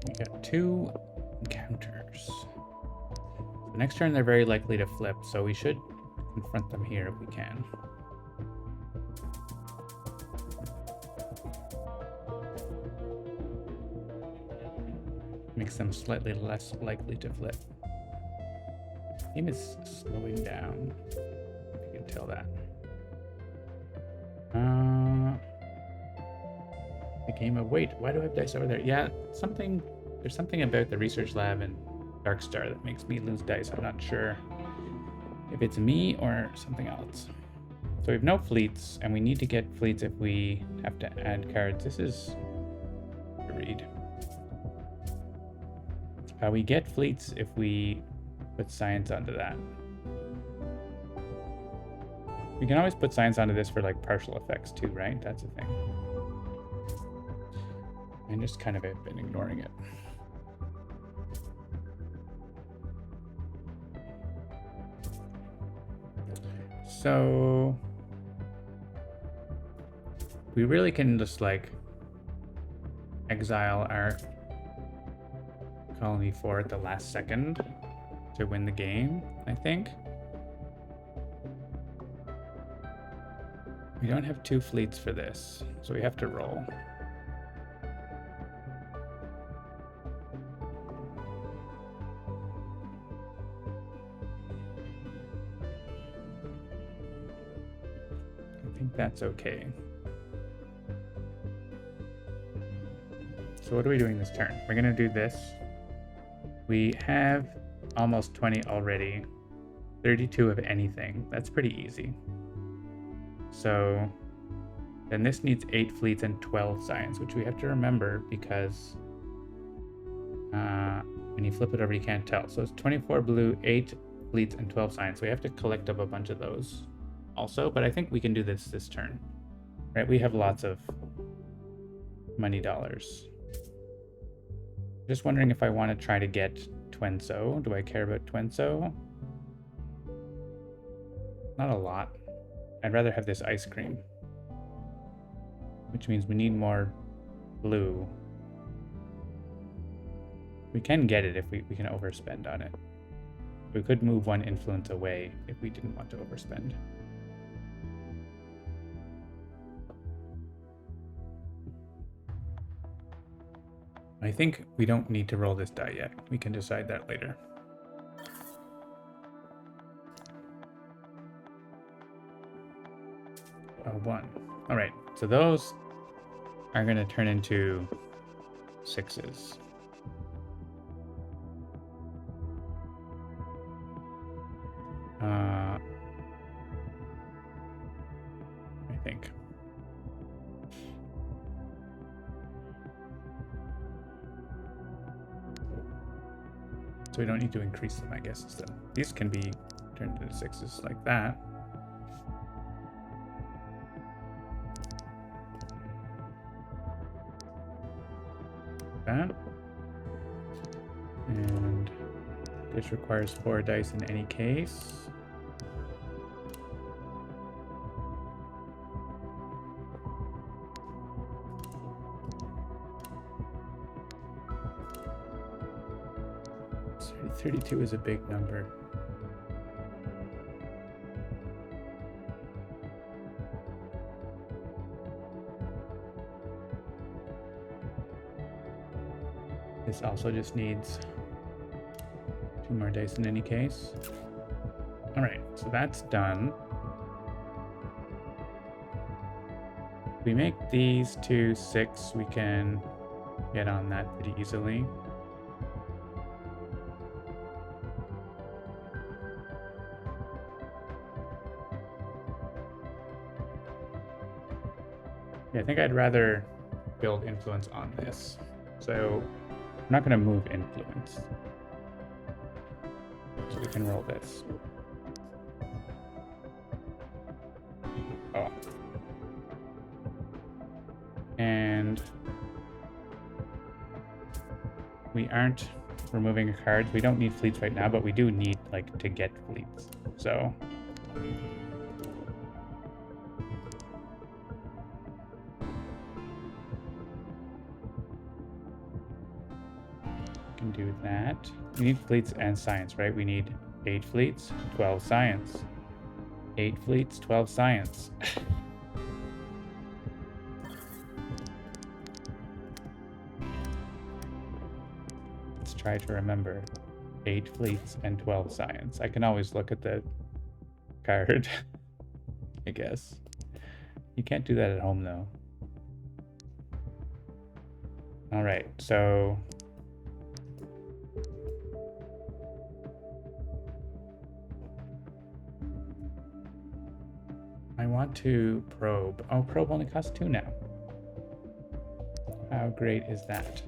We got 2 encounters. The next turn, they're very likely to flip, so we should confront them here if we can. Makes them slightly less likely to flip. Game is slowing down. You can tell that. The game of wait. Why do I have dice over there? Yeah, something. There's something about the research lab and Dark Star that makes me lose dice. I'm not sure if it's me or something else. So we have no fleets, and we need to get fleets if we have to add cards. This is to read. We get fleets if we put Science onto that. We can always put Science onto this for like partial effects too, right? That's a thing. I just kind of have been ignoring it. So we really can just like exile our Colony 4 at the last second to win the game, I think. We don't have 2 fleets for this, so we have to roll. I think that's okay. So what are we doing this turn? We're gonna do this. We have almost 20 already. 32 of anything. That's pretty easy. So then this needs 8 fleets and 12 Science, which we have to remember because when you flip it over, you can't tell. So it's 24 blue, 8 fleets, and 12 Science. We have to collect up a bunch of those also, but I think we can do this turn. Right? We have lots of money dollars. Just wondering if I want to try to get Twenso. Do I care about Twenso? Not a lot. I'd rather have this ice cream. Which means we need more blue. We can get it if we can overspend on it. We could move 1 influence away if we didn't want to overspend. I think we don't need to roll this die yet. We can decide that later. Oh, 1. All right, so those are going to turn into 6s. I think. So we don't need to increase them, I guess. So these can be turned into 6s like that. That. And this requires 4 dice in any case. So 32 is a big number. This also just needs 2 more dice in any case. All right, so that's done. If we make these 2 6, we can get on that pretty easily. Yeah, I think I'd rather build influence on this. So I'm not going to move influence. So we can roll this. Oh. And we aren't removing cards. We don't need fleets right now, but we do need like to get fleets. So can do that. We need fleets and science, right? We need 8 fleets, 12 science. 8 fleets, 12 science. Let's try to remember 8 fleets and 12 science. I can always look at the card, I guess. You can't do that at home though. All right, so I want to probe. Oh, probe only costs 2 now. How great is that?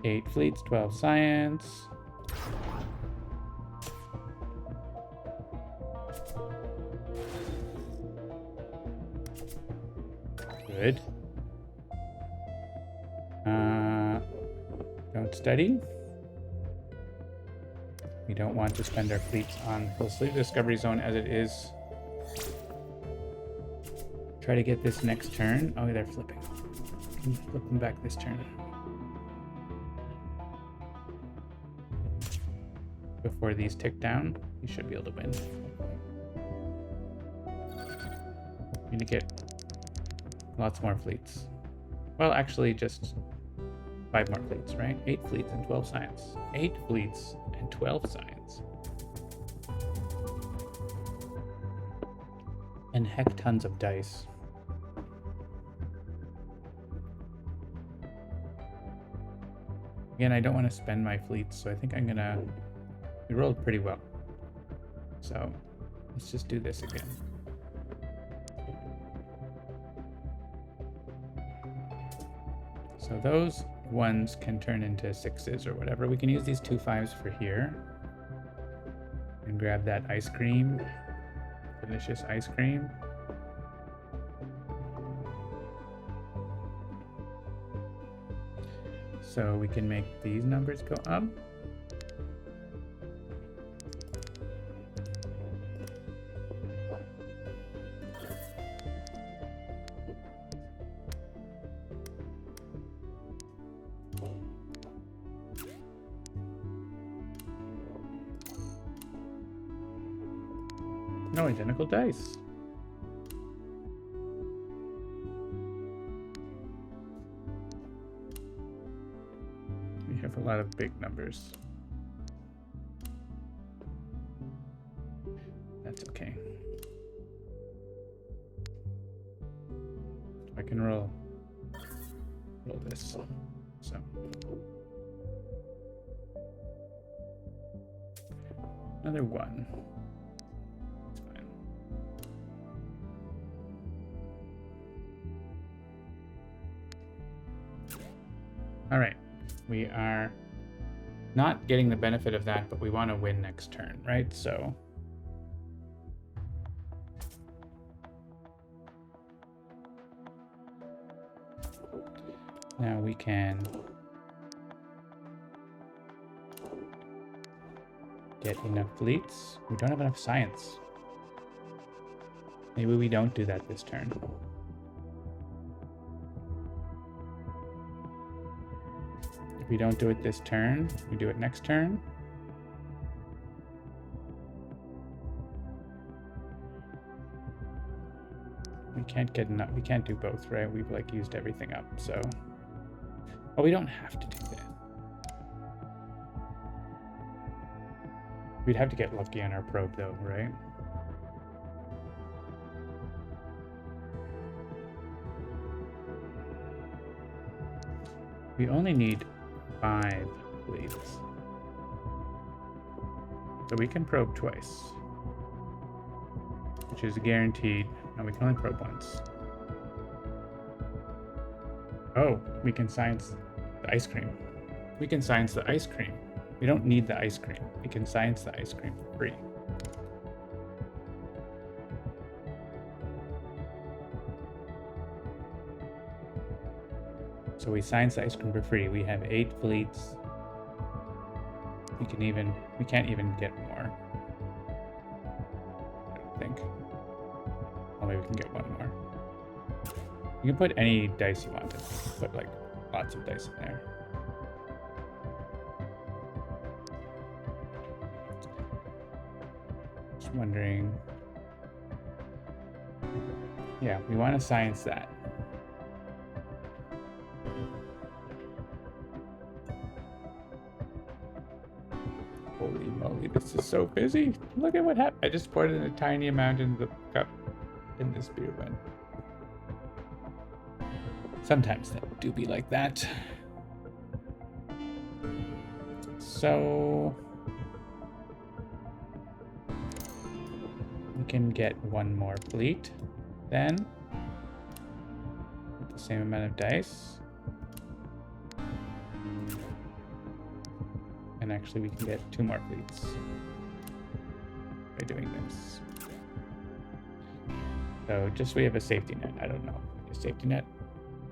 8 fleets, 12 science. Good. Don't study. We don't want to spend our fleets on. Let's leave the Discovery Zone as it is. Try to get this next turn. Oh, they're flipping. Can you flip them back this turn? Before these tick down, you should be able to win. We need to get lots more fleets. Well, actually, just 5 more fleets, right? 8 fleets and 12 science. 8 fleets and 12 science. And heck tons of dice. Again, I don't want to spend my fleets, so I think I'm gonna... We rolled pretty well. So let's just do this again. So those ones can turn into 6s or whatever. We can use these 2 5s for here. And grab that ice cream. Delicious ice cream. So we can make these numbers go up. No identical dice. We have a lot of big numbers. That's okay. I can roll this. So another 1. All right. We are not getting the benefit of that, but we want to win next turn, right? So now we can get enough fleets. We don't have enough science. Maybe we don't do that this turn. If we don't do it this turn, we do it next turn. We can't get enough. We can't do both, right? We've like used everything up, so. Well, we don't have to do that. We'd have to get lucky on our probe, though, right? We only need 5 fleets. So we can probe twice, which is guaranteed. No, we can only probe once. Oh, we can science the ice cream. We can science the ice cream. We don't need the ice cream. We can science the ice cream for free. So we science the ice cream for free. We have 8 fleets. We can't even get more. I don't think. Oh, maybe we can get one more. You can put any dice you want. Put like lots of dice in there. Just wondering. Yeah, we want to science that. Holy moly, this is so busy. Look at what happened. I just poured in a tiny amount in the cup in this beer bin. Sometimes that do be like that. So we can get one more fleet then with the same amount of dice. And actually we can get 2 more fleets by doing this. So just so we have a safety net. I don't know. A safety net?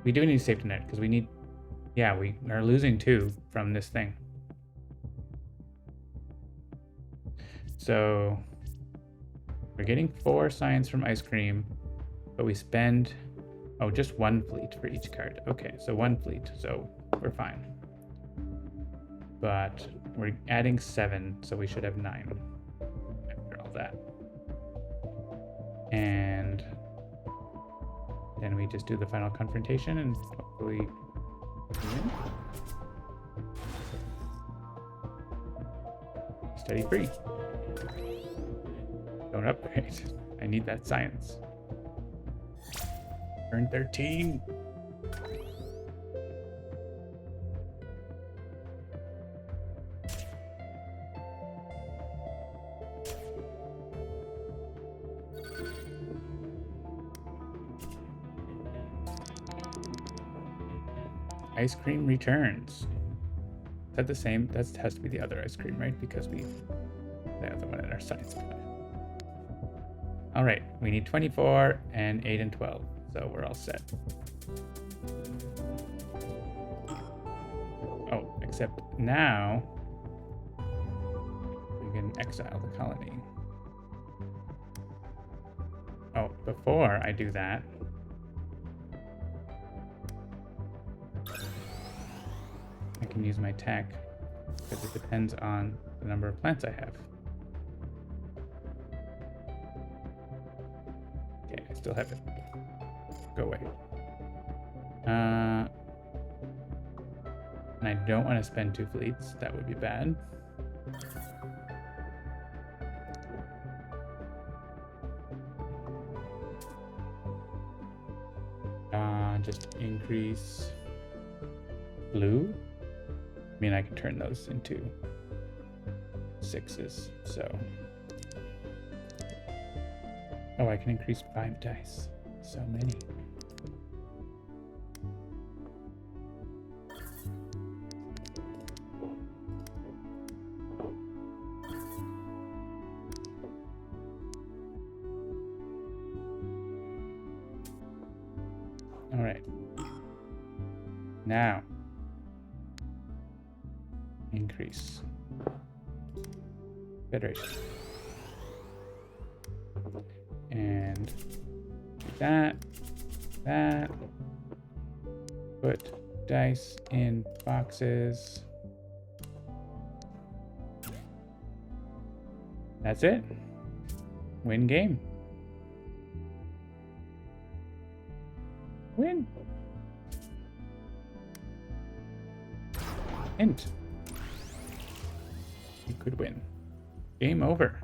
We do need a safety net because we need... Yeah, we are losing 2 from this thing. So we're getting 4 science from ice cream, but we spend... Oh, just 1 fleet for each card. Okay, so 1 fleet. So we're fine. But we're adding 7, so we should have 9 after all that. And then we just do the final confrontation and hopefully win. Steady free. Don't upgrade. I need that science. Turn 13. Ice cream returns. Is that the same? That has to be the other ice cream, right? Because we the other one in our science pile. All right, we need 24 and 8 and 12, so we're all set. Oh, except now we can exile the colony. Oh, before I do that, I can use my tech because it depends on the number of plants I have. Okay, I still have it. Go away. And I don't want to spend 2 fleets. That would be bad. Just increase blue. I mean, I can turn those into 6s, so. Oh, I can increase 5 dice. So many. right. Now. Increase. Federation. And that. Put dice in boxes. That's it. Win game. Win. Hint. You could win. Game over.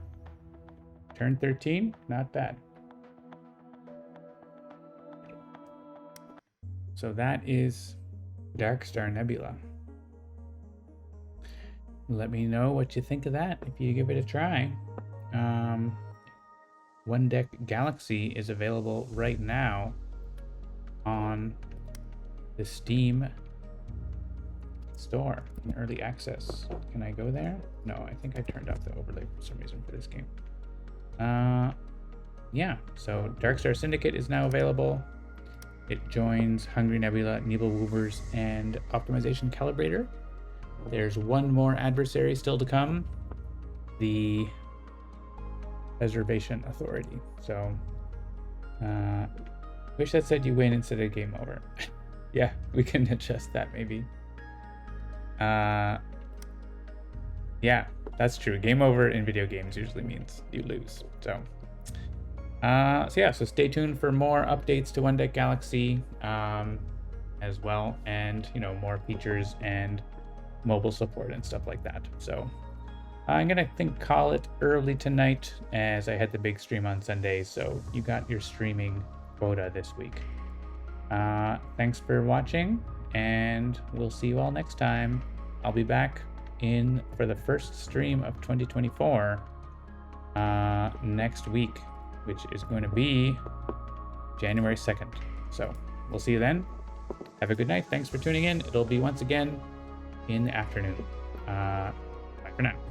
Turn 13, not bad. So that is Dark Star Nebula. Let me know what you think of that if you give it a try. One Deck Galaxy is available right now on the Steam store in early access. Can I go there? No, I think I turned off the overlay for some reason for this game. Yeah, so Darkstar Syndicate is now available. It joins Hungry Nebula, Nebelwoobers, and Optimization Calibrator. There's one more adversary still to come, the Preservation Authority. So, wish that said you win instead of game over. Yeah, we can adjust that maybe. Yeah, that's true. Game over in video games usually means you lose. So stay tuned for more updates to One Deck Galaxy as well, and more features and mobile support and stuff like that. So I'm gonna call it early tonight, as I had the big stream on Sunday. So you got your streaming quota this week. Thanks for watching, and we'll see you all next time. I'll be back for the first stream of 2024 next week, which is going to be January 2nd. So we'll see you then. Have a good night. Thanks for tuning in. It'll be once again in the afternoon. Bye for now.